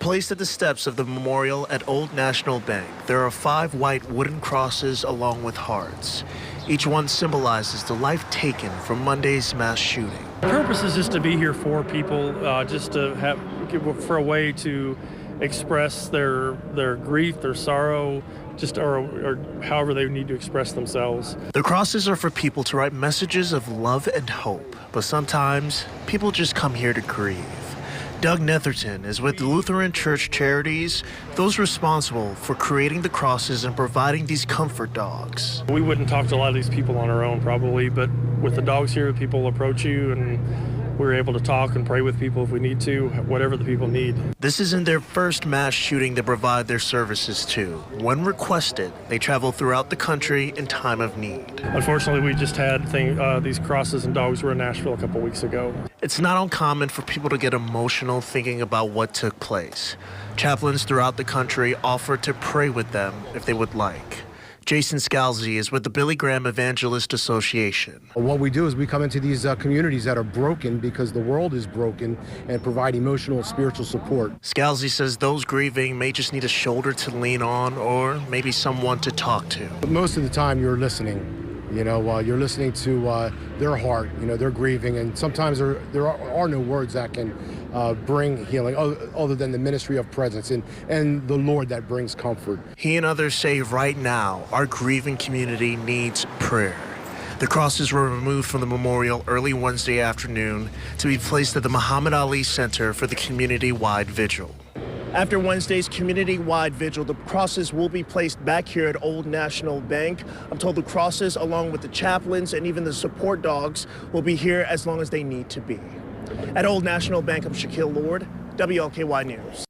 Placed at the steps of the memorial at Old National Bank, there are 5 white wooden crosses along with hearts. Each one symbolizes the life taken from Monday's mass shooting. The purpose is just to be here for people, just to have for a way to express their grief, their sorrow, or however they need to express themselves. The crosses are for people to write messages of love and hope, but sometimes people just come here to grieve. Doug Netherton is with the Lutheran Church Charities, those responsible for creating the crosses and providing these comfort dogs. We wouldn't talk to a lot of these people on our own probably, but with the dogs here, people approach you and we're able to talk and pray with people if we need to, whatever the people need. This isn't their first mass shooting to provide their services to. When requested, they travel throughout the country in time of need. Unfortunately, we just had these crosses and dogs were in Nashville a couple weeks ago. It's not uncommon for people to get emotional thinking about what took place. Chaplains throughout the country offer to pray with them if they would like. Jason Scalzi is with the Billy Graham Evangelist Association. What we do is we come into these communities that are broken because the world is broken and provide emotional and spiritual support. Scalzi says those grieving may just need a shoulder to lean on or maybe someone to talk to. But most of the time you're listening. You're listening to their heart. They're grieving, and sometimes there are no words that can bring healing other than the ministry of presence and the Lord that brings comfort. He and others say right now our grieving community needs prayer. The crosses were removed from the memorial early Wednesday afternoon to be placed at the Muhammad Ali Center for the community-wide vigil. After Wednesday's community-wide vigil, the crosses will be placed back here at Old National Bank. I'm told the crosses, along with the chaplains and even the support dogs, will be here as long as they need to be. At Old National Bank, I'm Shaquille Lord, WLKY News.